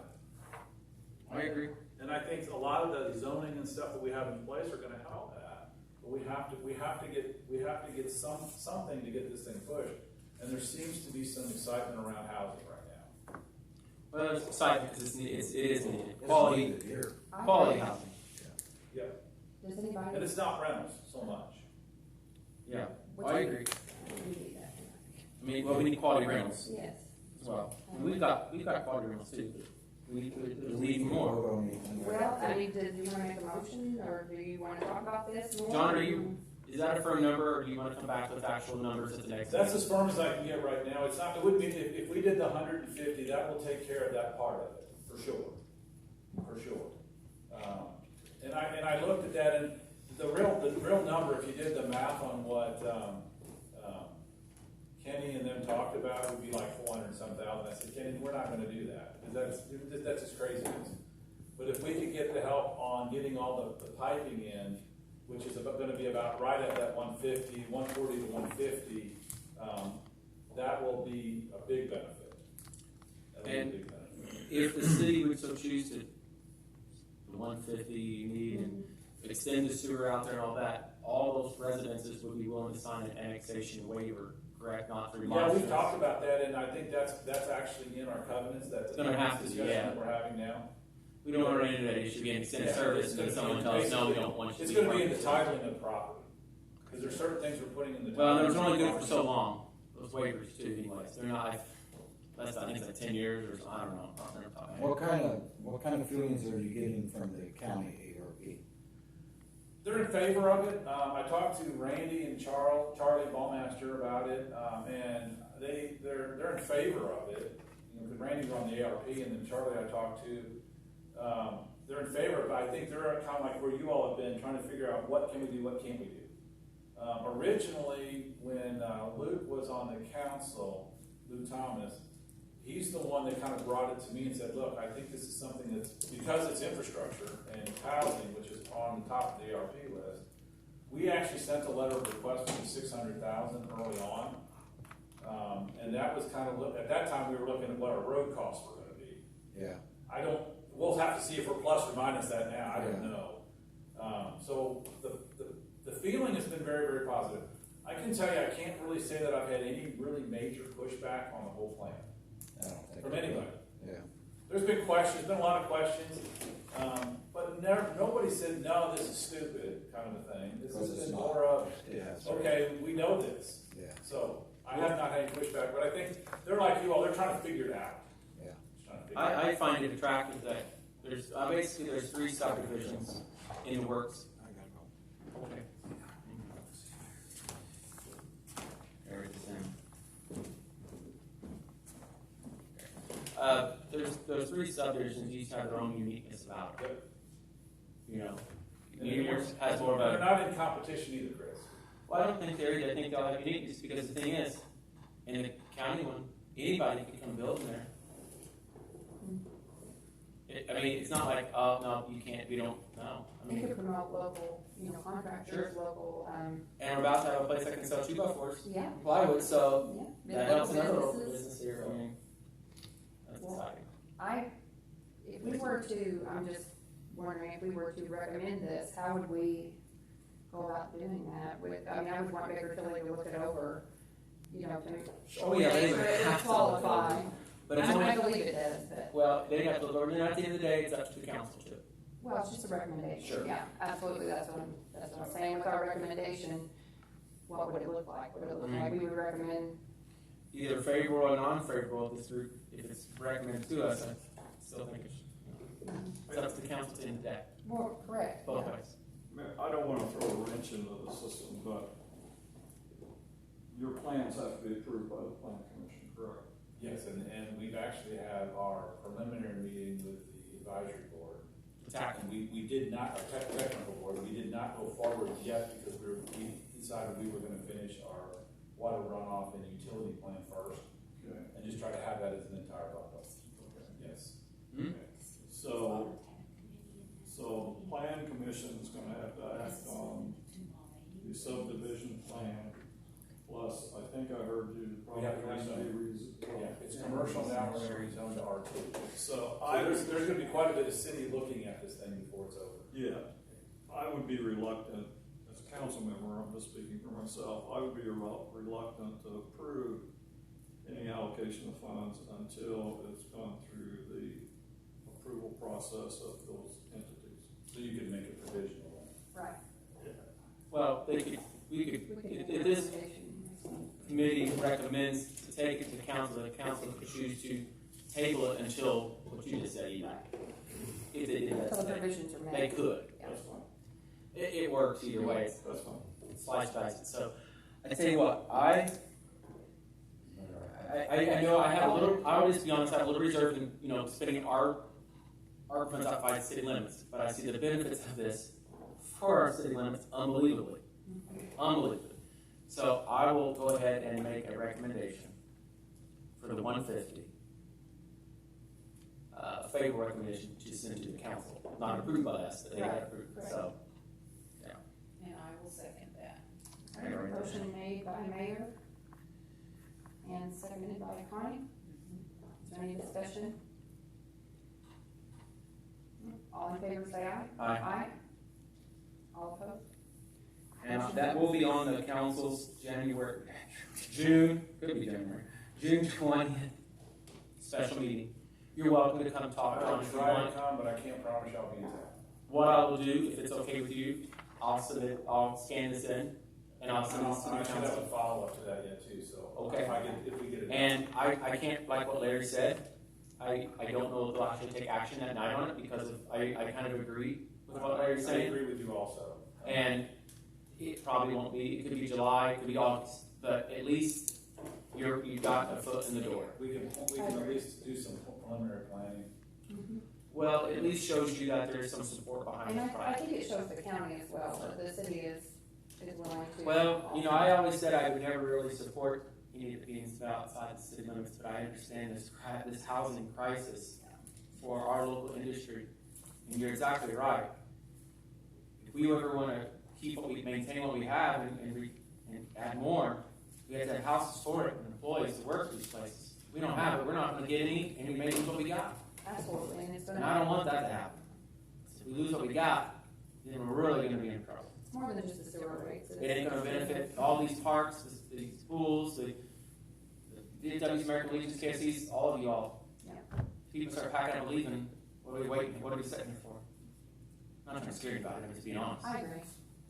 I agree. And I think a lot of the zoning and stuff that we have in place are gonna help that. But we have to get something to get this thing pushed. And there seems to be some excitement around housing right now. Well, it's exciting because it is needed. It's Quality, needed here. quality housing. Yep. Does anybody? And it's not rentals so much. Yeah, Which I one? agree. We need that. I mean, well, we need quality rentals Yes. as well. And we've got quality rentals too. We need more. Vote on anything. Well, I mean, do you want to make a motion, or do you want to talk about this more? John, are you Is that a firm number, or do you want to come back with actual numbers at the next? That's meeting? as firm as I can get right now. It's not, it wouldn't be, if we did the 150, that will take care of that part of it, for sure. And I looked at that, and the real number, if you did the math on what, Kenny and them talked about, would be like 400 and some thousand. I said, Kenny, we're not gonna do that, because that's just craziness. But if we could get the help on getting all the piping in, which is gonna be about right at that 140 to 150, that will be a big benefit. That'll be a And big benefit. if the city would so choose to, the 150 you need, and extend the sewer out there and all that, all those residences would be willing to sign an annexation waiver, correct? Not through Yeah, monsters. we've talked about that, and I think that's actually in our covenants, that's It's gonna have to be, discussion yeah. that we're having now. We don't want to run into that issue being extended Yeah, service, it's and then gonna someone be tells us, no, we basically- don't want you to It's be. gonna be in part the of it. titling of the property, because there's certain things we're putting in the. Well, they're titling. only good for so long, those waivers too, anyways. They're not, that's, I think it's like 10 years or, I don't know. I don't remember talking about it. What kind of feelings are you getting from the county ARP? They're in favor of it. I talked to Randy and Charlie Ballmaster about it, and they're in favor of it. You know, because Randy's on the ARP, and then Charlie I talked to, they're in favor of it. I think they're kind of like where you all have been, trying to figure out what can we do, what can't we do. Originally, when Luke was on the council, Luke Thomas, he's the one that kind of brought it to me and said, look, I think this is something that's, because it's infrastructure and housing, which is on the top of the ARP list, we actually sent a letter of request for $600,000 early on. And that was kind of, at that time, we were looking at what our road costs were gonna be. Yeah. We'll have to see if we're plus or minus that now, I don't Yeah. know. So the feeling has been very, very positive. I can tell you, I can't really say that I've had any really major pushback on the whole plan. I don't think. From anybody. Yeah. There's been questions, been a lot of questions, but nobody said, no, this is stupid, kind of a thing. This has Because it's been not. more of, Yeah. that's right. okay, we know this. Yeah. So I have not had any pushback, but I think they're like you all, they're trying to figure it out. Yeah. Just trying to figure it out. I find it attractive that there's, basically there's 3 subdivisions in the works. I gotta go. Okay. There it is then. There's 3 subdivisions, each have their own uniqueness about it. You know, yours has more of They're a, not in competition either, Chris. well, I don't think I think they'll have uniqueness, because the thing is, in the county one, anybody can come build in there. I mean, it's not like, oh, no, you can't, we don't, no. I We mean, could promote local, contractors, local, and we're about to have a place that can sell 2x4s, yeah. plywood, so Yeah. that helps another local Businesses. business here, I mean, that's Well, exciting. If we were to, I'm just wondering, if we were to recommend this, how would we go about doing that? I would want Baker Tilly to look it over, to. Oh, yeah, they would make sure it have to. qualify. But it's I only, believe it does, but, well, they'd have to look over, and at the end of the day, it's up to the council too. well, it's just a recommendation. Sure. Yeah, absolutely, that's what I'm saying. With our recommendation, what would it look like? Would it look like we would recommend? Either favorable or non-favorable, if it's recommended to us, I still think it's up to the council at the end of the day, Well, correct. both yeah. ways. I don't wanna throw a wrench into the system, but your plans have to be approved by the plan commission, correct? Yes, and we've actually had our preliminary meeting with the advisory board. And we did not, our technical board, we did not go forward yet because we decided we were gonna finish our water runoff and utility plan first. Okay. And just try to have that as an entire bucket. Yes. Hmm? So the plan commission is gonna have to act on the subdivision plan, plus, I think I heard you We probably have to have to rezone. rezone. Yeah, it's commercial now, we're gonna rezone to R2. So There's gonna be quite a bit of city looking at this thing before it's over. yeah, I would be reluctant, as a council member, I'm just speaking for myself, I would be reluctant to approve any allocation of funds until it's gone through the approval process of those entities. So you could make a provisional one. Right. Well, we could, if this committee recommends to take it to council, the council could choose to table it until what you just said, even. If they did that Until the today. provisions are made. They could. Yeah. That's fine, It works either way. that's fine. slice dice it. So I tell you what, I know I have a little, I will just be honest, I have a little reserve in, you know, spending our funds outside city limits, but I see the benefits of this for our city limits unbelievably. Unbelievably. So I will go ahead and make a recommendation for the 150. A favorable recommendation to send to the council, not approved by us, but they got approved, so, yeah. And I will second that. All right, motion made by Mayor and seconded by Connie. Is there any discussion? All in favor say aye. Aye. All opposed? And that will be on the council's June 20th special meeting. You're welcome to come talk on it if you want. But I can't promise y'all be in town. What I will do, if it's okay with you, I'll scan this in, and I'll send this to the I should have a council. follow-up to that yet too, so. Okay. If we get it. And I can't, like what Larry said, I don't know if they'll actually take action that night on it, because I kind of agree with what Larry's I saying. agree with you also. And it probably won't be, it could be July, it could be August, but at least you've got a foot in the door. We can at least do some preliminary planning. Well, it at least shows you that there's some support behind And this I project. think it shows the county as well, that the city is willing to. Well, you know, I always said I would never really support any of the beings outside the city limits, but I understand this housing crisis for our local industry. And you're exactly right. If we ever want to maintain what we have and add more, we have to have houses for it and employees to work for these places. If we don't have it, we're not going to get any, and we may lose what we got. Absolutely, and it's And I don't want that to happen. So if we lose what we got, then we're really going to be in trouble. It's more than just the sewer rates. It ain't gonna benefit all these parks, these schools, the DFW's American Legion, KSC's, all of y'all. Yeah. People start packing up and leaving, what are we waiting, what are we sitting here for? I'm not trying to scare you about it, I'm just being honest. I agree.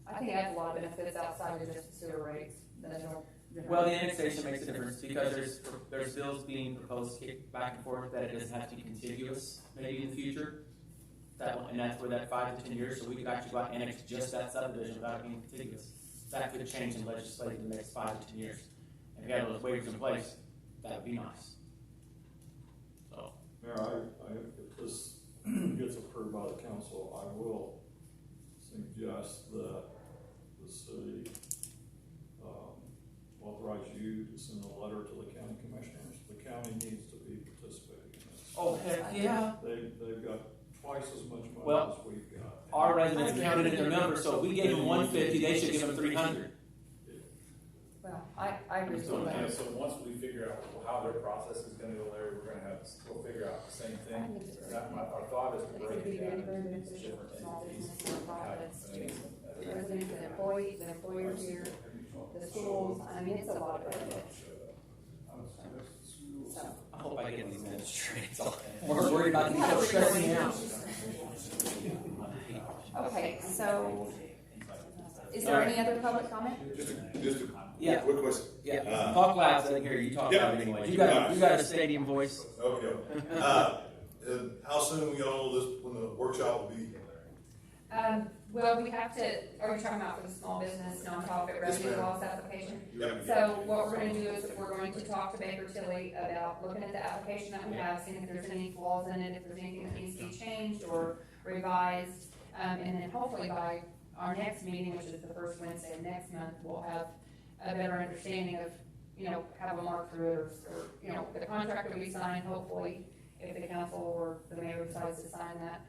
I think it has a lot of benefits outside of just the sewer rates that it'll. Well, the annexation makes a difference, because there's bills being proposed, kicked back and forth, that it doesn't have to be contiguous, maybe in the future. And that's where that 5 to 10 years, so we could actually go out and annex just that subdivision without it being contiguous. That could change in legislation in the next 5 to 10 years. And if you had those waivers in place, that would be nice. So, Mayor, if this gets approved by the council, I will suggest that the city, authorize you to send a letter to the county commissioners. The county needs to be participating in this. oh, heck yeah. They've got twice as much money Well, as we've got. Our residents counted in their numbers, so if we gave them 150, they should give them 300. Well, I agree with So, that. so once we figure out how their process is gonna go, Larry, we'll figure out the same thing. Our thought is to break it down into these different Small entities. businesses and profits. And- Residents and employees, the employers here, the schools, I mean, it's a lot of benefits. So, I hope I get these minutes straight. We're worried about these people stressing me out. okay, so, is there any other public comment? Just a Yeah. quick question. Yeah, Uh, talk loud so they can hear you. You talk yeah. loud anyway. You got a stadium voice. Okay. And how soon we all know this, when the workshop will be? Well, we have to, are you talking about for the small business nonprofit Yes, revenue ma'am. loss application? Yep. So what we're gonna do is we're going to talk to Baker Tilly about looking at the application that we have, seeing if there's any flaws in it, if there's anything that needs to be changed or revised. And then hopefully by our next meeting, which is the first Wednesday of next month, we'll have a better understanding of, have a mark through it or, the contract that we sign, hopefully, if the council or the mayor decides to sign that.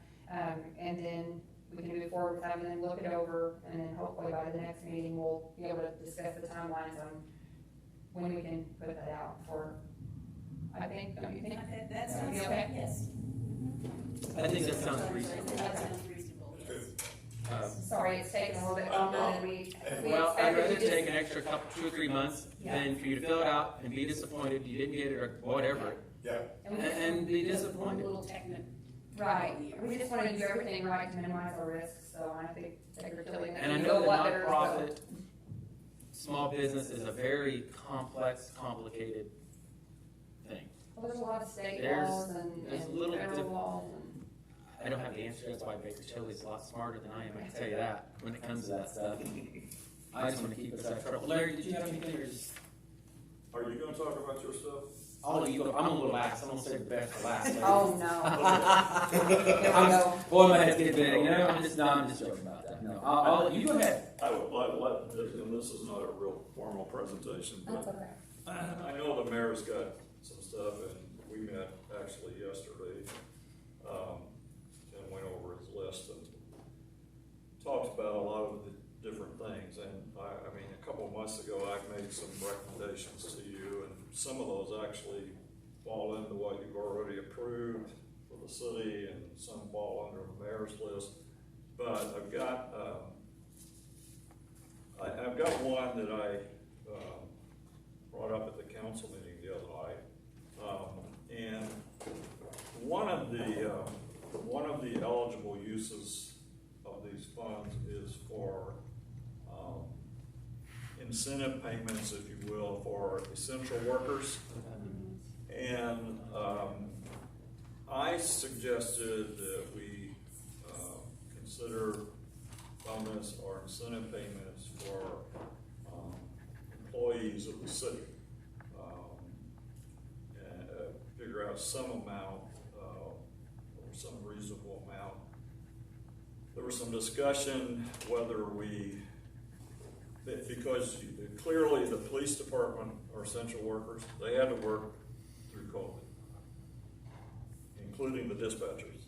And then we can move forward with that and then look it over, and then hopefully by the next meeting, we'll be able to discuss the timelines on when we can put that out for, I think, don't you think? That That'd be sounds, okay? yes. I think that sounds reasonable. That sounds reasonable, yes. Sorry, it's taken a little bit longer than we Well, I'd expected. rather We just- take an extra couple, 2 or 3 months than for you to fill it out and be disappointed you didn't get it or whatever, Yeah. and we just- and be A disappointed. little technical. Right, we just wanted to do everything right to minimize our risks, so I think Baker Tilly. And I can know go a that lot better as well. nonprofit, small business is a very complex, complicated thing. Well, there's a lot of state There's- laws and there's a little federal diff- laws and. I don't have the answer, that's why Baker Tilly's a lot smarter than I am, I can tell you that, when it comes to that stuff. I just want to keep us out of trouble. Larry, did you have anything, or just? Are you gonna talk about your stuff? I'll let you go. I'm a little last. I'm gonna save the best for last. Larry. Oh, no. Here we go. Boy, my head's getting big. I'm just joking about that. No, I'll let you go ahead. I would and this is not a real formal presentation, That's but okay. I know the mayor's got some stuff, and we met actually yesterday, and went over his list and talked about a lot of the different things. And I mean, a couple of months ago, I made some recommendations to you, and some of those actually fall into what you've already approved for the city, and some fall under the mayor's list. But I've got one that I brought up at the council meeting the other night, and one of the eligible uses of these funds is for incentive payments, if you will, for essential workers. And I suggested that we consider bonus or incentive payments for employees of the city. And figure out some amount, or some reasonable amount. There was some discussion whether because clearly the police department are essential workers, they had to work through COVID, including the dispatchers.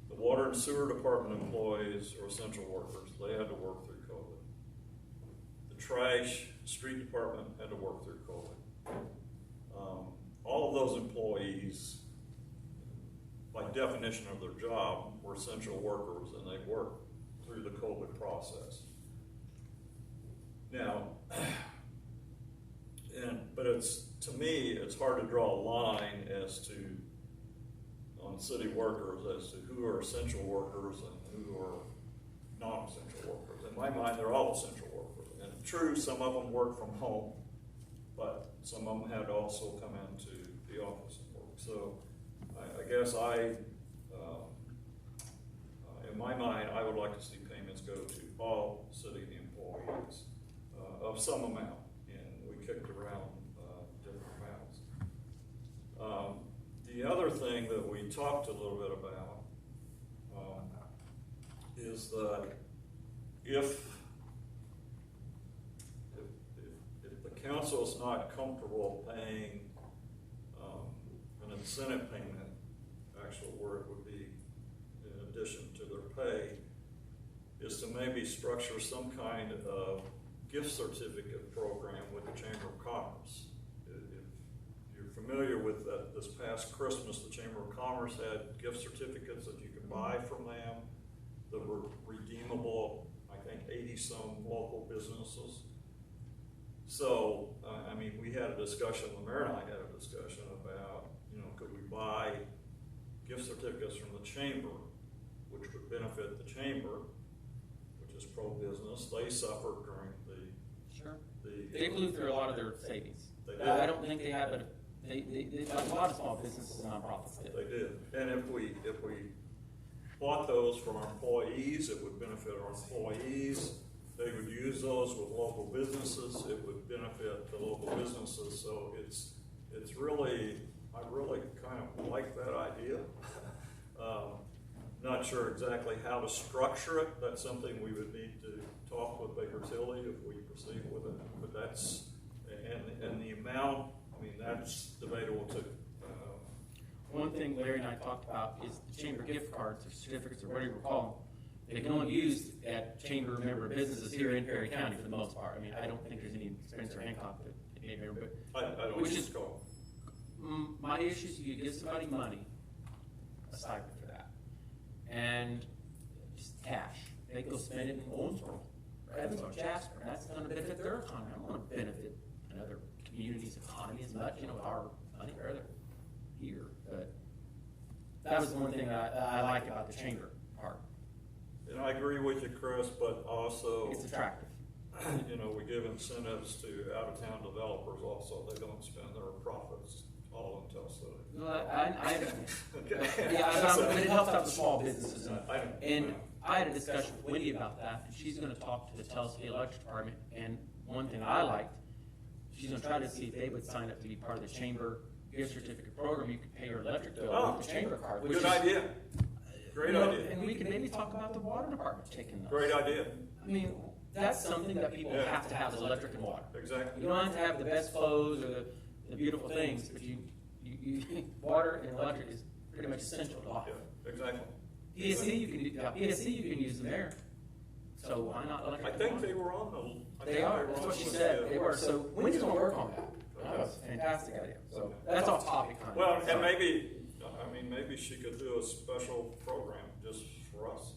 The water and sewer department employees are essential workers, they had to work through COVID. The trash, street department had to work through COVID. All of those employees, by definition of their job, were essential workers, and they worked through the COVID process. Now, but to me, it's hard to draw a line on city workers as to who are essential workers and who are non-essential workers. In my mind, they're all essential workers. And true, some of them work from home, but some of them had to also come into the office and work. So I guess in my mind, I would like to see payments go to all city employees of some amount, and we kicked around different amounts. The other thing that we talked a little bit about is that if the council is not comfortable paying an incentive payment, actual word would be in addition to their pay, is to maybe structure some kind of gift certificate program with the Chamber of Commerce. If you're familiar with that, this past Christmas, the Chamber of Commerce had gift certificates that you could buy from them that were redeemable, I think 80-some local businesses. So, I mean, we had a discussion, the mayor and I had a discussion about, could we buy gift certificates from the Chamber, which would benefit the Chamber, which is pro-business. They suffered during They blew through a lot of their savings. They did. I don't think they have, but a lot of small businesses and nonprofits did. They did. And if we bought those from our employees, it would benefit our employees. They would use those with local businesses. It would benefit the local businesses. So it's really, I really kind of like that idea. Not sure exactly how to structure it. That's something we would need to talk with Baker Tilly if we proceed with it. But that's, and the amount, I mean, that's debatable too. One thing Larry and I talked about is the chamber gift cards or certificates or whatever you call them. They can only be used at chamber member businesses here in Perry County for the most part. I mean, I don't think there's any Spencer Hancock that may be, but I don't which think is so. My issue is you give somebody money, a stipend for that, and just cash. They go spend it in Owensboro, or Evans, or Jasper, and that's going to benefit their economy. I don't want to benefit another community's economy as much, our money or other here. But that was the one thing I like about the chamber part. And I agree with you, Chris, but also, It's attractive. We give incentives to out-of-town developers also. They don't spend their profits all in Tulsa. Well, I Okay. yeah, but it helps out the small businesses. I know. And I had a discussion with Wendy about that, and she's gonna talk to the Tell State Electric Department, and one thing I liked, she's gonna try to see if they would sign up to be part of the chamber gift certificate program. You could pay your electric bill with the chamber card, which Good is, idea. Great you know, idea. and we could maybe talk about the water department taking those. Great idea. I mean, that's something that people Yeah. have to have, is electric and water. Exactly. You don't have to have the best clothes or the beautiful things, but you water and electric is pretty much essential to life. Yeah, exactly. PSC, you can use them there. So why not I electric? think and they water? were on the. I They think are, were that's on what the she list, said, yeah. they were, so Wendy's gonna work on that. That was a fantastic idea, so that's off topic kind of. Well, and Sorry. maybe she could do a special program just for us.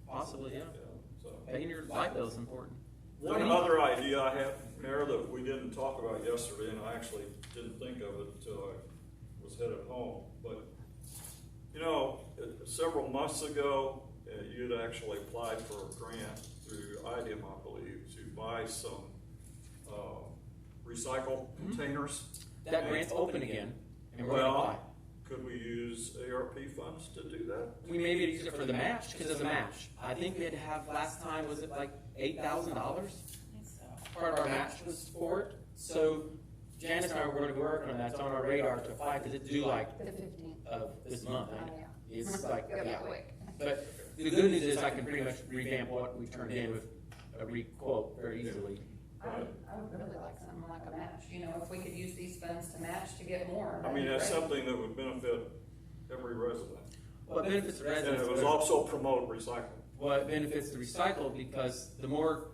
Possibly, yeah. Yeah, so. Paying your light bill is important. One other idea I had, Mayor, that we didn't talk about yesterday, and I actually didn't think of it until I was headed home, but, you know, several months ago, you'd actually applied for a grant through IDEM, I believe, to buy some, recycle containers. That grant's open again, and we're Well, gonna apply. could we use ARP funds to do that? We maybe use it for the match, because it's a match. I think we had to have, last time, was it like $8,000? Part of our match was for it, so Janice and I were gonna be working on that, it's on our radar to apply, because it's due like The 15th. of this month, I think. It's like, Go yeah. quick. But the good news is I can pretty much revamp what we turned in with a re-quote very easily. I would really like something like a match, you know, if we could use these funds to match to get more. I mean, that'd be that's great. something that would benefit every resident. Well, it benefits the And residents. it was but- also promote recycling. Well, it benefits the recycle because the more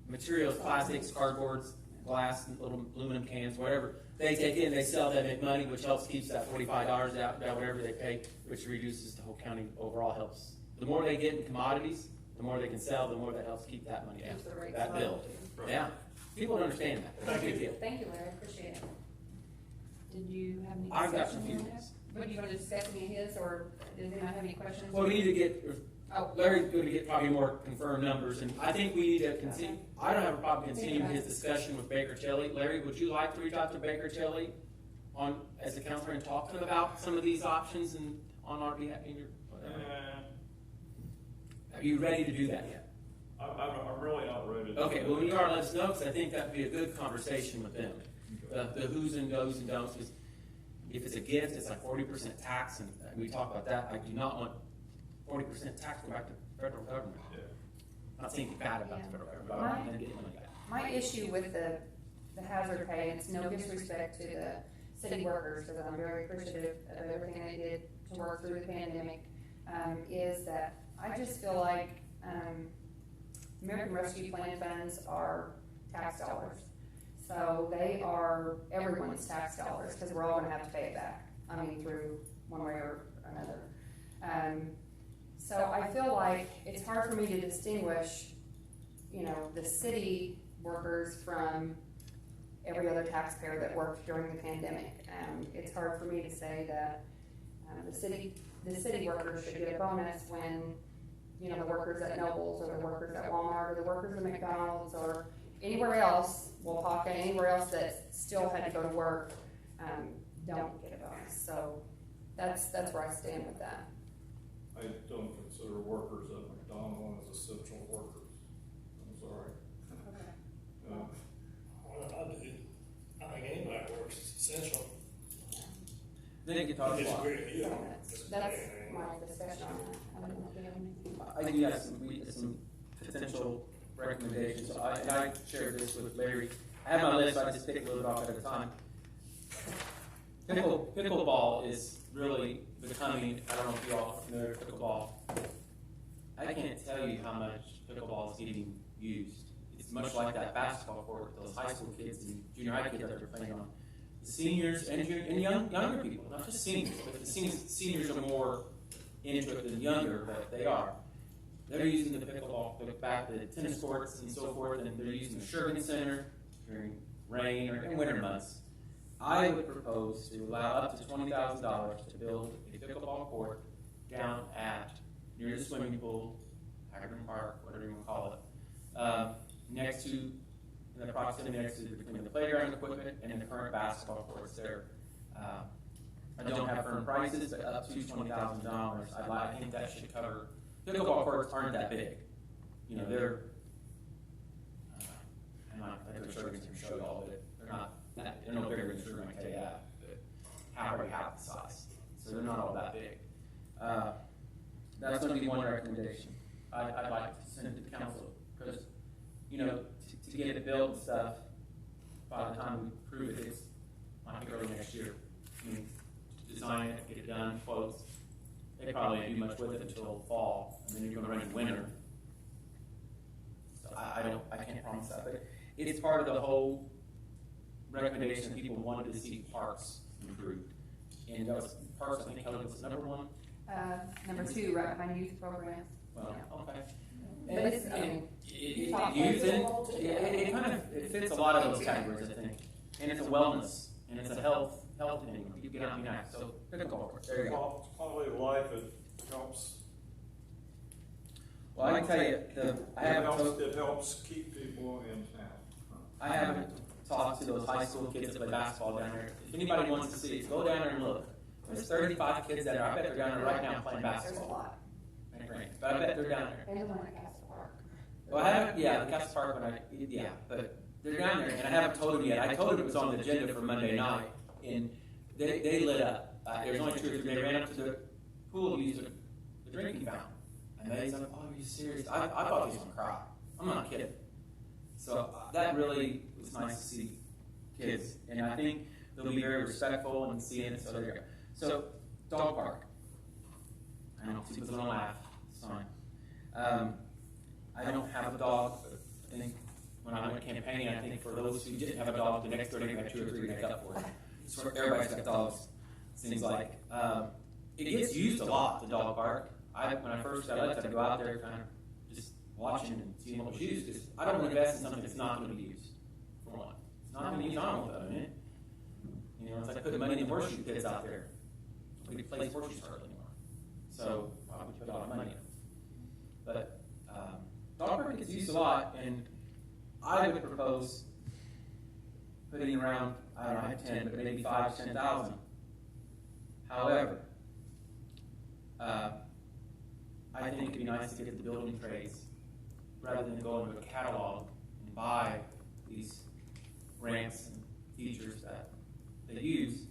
materials, plastics, cardboards, glass, little aluminum cans, whatever, they take in, they sell, they make money, which helps keeps that $45 out, whatever they pay, which reduces the whole county overall helps. The more they get in commodities, the more they can sell, the more that helps keep that money down, Keeps the rates that low, bill. too. Right. Yeah, people don't understand that. It's a big deal. Thank you, Larry, appreciate it. Did you have any I've got some discussion on few that? things. What, do you want to discuss any of his, or does anyone have any questions? Well, we need to get, Oh, Larry's going to get probably more confirmed numbers, and I think we need to continue, I don't have a problem continuing his discussion with Baker Tilly. Larry, would you like to reach out to Baker Tilly on, as a counselor and talk to him about some of these options and on our behalf, in your, whatever? Are you ready to do that yet? I'm really not ready. to- Okay, well, when you are, let us know, because I think that'd be a good conversation with them. The who's and does and don'ts, because if it's a gift, it's like 40% tax, and we talk about that. I do not want 40% tax going back to the federal government. Yeah. Not saying bad about the federal government, but I want them to get money back. my issue with the hazard pay, and it's no disrespect to the city workers, because I'm very appreciative of everything they did to work through the pandemic, is that I just feel like, American Rescue Plan funds are tax dollars. So they are everyone's tax dollars, because we're all gonna have to pay it back, I mean, through one way or another. So I feel like it's hard for me to distinguish, you know, the city workers from every other taxpayer that worked during the pandemic. It's hard for me to say that, the city workers should get a bonus when, you know, the workers at Nobles, or the workers at Walmart, or the workers at McDonald's, or anywhere else, Wolfaka, anywhere else that still had to go to work, don't get a bonus. So that's where I stand with that. I don't consider workers at McDonald's as essential workers. I'm sorry. Well, I do. I think anybody that works is essential. Then you can talk I about. disagree with you. That's my discussion on that. I don't know if you have anything. I think you have some potential recommendations. And I shared this with Larry. I have my list, so I just pick a little bit off at a time. Pickleball is really becoming, I don't know if you all are familiar with pickleball. I can't tell you how much pickleball is getting used. It's much like that basketball court, those high school kids and junior high kids that they're playing on. The seniors and younger people, not just seniors, but the seniors are more into it than younger, but they are. They're using the pickleball, the tennis courts and so forth, and they're using the Sherman Center during rain or in winter months. I would propose to allow up to $20,000 to build a pickleball court down at, near the swimming pool, Hagman Park, whatever you want to call it, next to, in the proximity next to, between the playground equipment and the current basketball courts there. I don't have firm prices, but up to $20,000. I think that should cover, pickleball courts aren't that big. You know, they're, I'm not, I could show you all, but they're not that, they're no bigger than this room, I can tell you that, but already half the size, so they're not all that big. That's gonna be one recommendation I'd like to send to the council, because, you know, to get it built and stuff, by the time we approve it, it's might be early next year. I mean, to design it, get it done, quotes, they probably won't do much with it until fall, and then you're gonna run in winter. So I can't promise that, but it's part of the whole recommendation that people wanted to see parks improved. And that was, parks, I think, Kelly, was number one? Number 2, right behind youth program. Well, okay. But it's, I mean, It kind of, it fits a lot of those categories, I think. And it's a wellness, and it's a health thing, you get out and be nice, so pickleball courts, there you go. Quality of life, it helps. Well, I can tell you, It helps keep people in town. I haven't talked to those high school kids that play basketball down there. If anybody wants to see it, go down there and look. There's 35 kids down there, I bet they're down there right now playing there's a basketball. lot. But I bet they're down there. And the one at Castle Park. Well, I haven't, yeah, the Castle Park one, but they're down there, and I haven't told them yet. I told them it was on the agenda for Monday night, and they lit up. There's only 2 or 3. They ran up to the pool to use the drinking fountain, and they said, "Oh, are you serious?" I thought he was gonna cry. I'm not kidding. So that really was nice to see kids, and I think they'll be very respectful and seeing it. So there you go. So dog park. I don't know, people don't laugh. It's fine. I don't have a dog, but I think when I went campaigning, I think for those who didn't have a dog, the next door neighbor had 2 or 3 to make up for it. So everybody's got dogs. Seems like it gets used a lot. The dog park. When I first got elected, I'd go out there, kind of just watching and seeing what was used. Because I don't want to invest in something that's not going to be used. For one, it's not going to be used. I don't know what that means. You know, it's like putting money in horseshoe pits out there. We play horseshoes hardly anymore. So why would you put a lot of money in it? But dog park gets used a lot, and I would propose putting around, I don't know, I have 10, but maybe 5 to 10,000. However, I think it'd be nice to get the building trades rather than go into a catalog and buy these ramps and features that they use.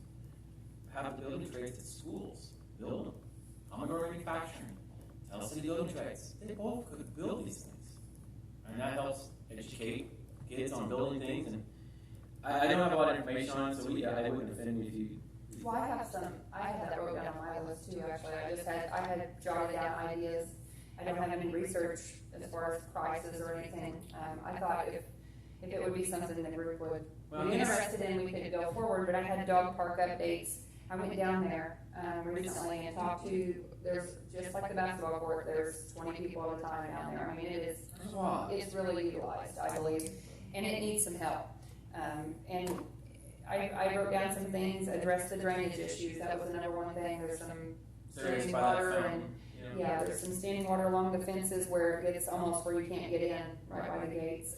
Have the building trades at schools, build them. Commodore Manufacturing, Tell City Building Trades. They both could build these things, and that helps educate kids on building things. And I don't have a lot of information on it, so I wouldn't offend me if you. Well, I had that wrote down on my list too, actually. I had jotted down ideas. I don't have any research as far as prices or anything. I thought if it would be something the group would be interested in, we could go forward, but I had dog park updates. I went down there recently and talked to, there's, just like the basketball court, there's 20 people at a time down there. I mean, it's really utilized, I believe, and it needs some help. And I wrote down some things, address the drainage issues. That was the #1 thing. There's some standing water and there's some standing water along the fences where it gets almost where you can't get in right by the gates.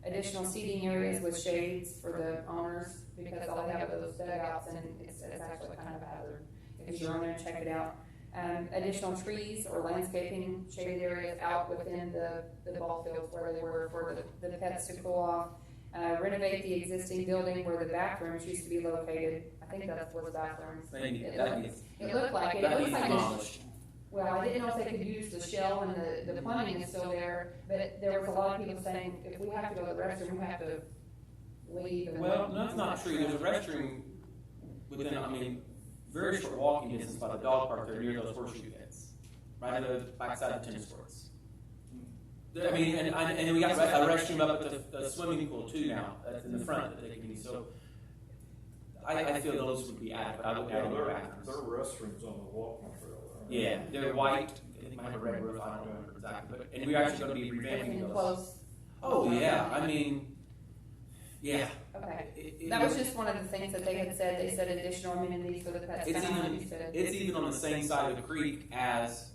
Additional seating areas with shades for the owners because all they have are those dugouts and it's actually kind of a hazard if you're on there and check it out. Additional trees or landscaping shaded areas out within the ball fields where they were for the pets to cool off. Renovate the existing building where the bathrooms used to be located. I think that's where the bathrooms. It looked like it. It looks like it's, well, I didn't know if they could use the shell and the plumbing is still there, but there was a lot of people saying if we have to go to the restroom, we have to leave. Well, that's not true. There's a restroom within, very short walking distance by the dog park there near those horseshoe pits, right at the backside of the tennis courts. And we got a restroom up at the swimming pool too now. That's in the front that they can use. So I feel those would be adequate. I would add more bathrooms. There are restrooms on the walking trail. Yeah, they're white. They might have a red roof. I don't remember exactly. And we're actually going to be revamping those. Oh yeah, yeah. Okay. That was just one of the things that they had said. They said additional amenities for the pets. It's even on the same side of the creek as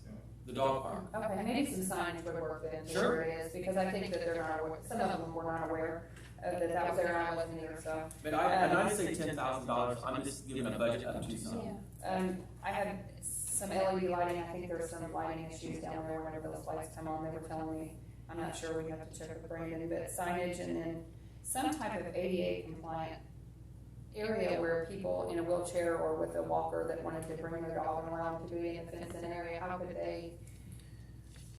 the dog park. Okay, maybe some signage would work then. Sure. It is because I think that they're not aware. Some of them were not aware that was there, and I wasn't either. So. But I say $10,000. I'm just giving a budget up to some. I have some LED lighting, I think there's some lighting issues down there whenever those lights come on, they were telling me. I'm not sure, we have to check with Brandon, but signage and then some type of ADA compliant area where people in a wheelchair or with a walker that wanted to bring their dog and allow them to be in a fenced-in area, how could they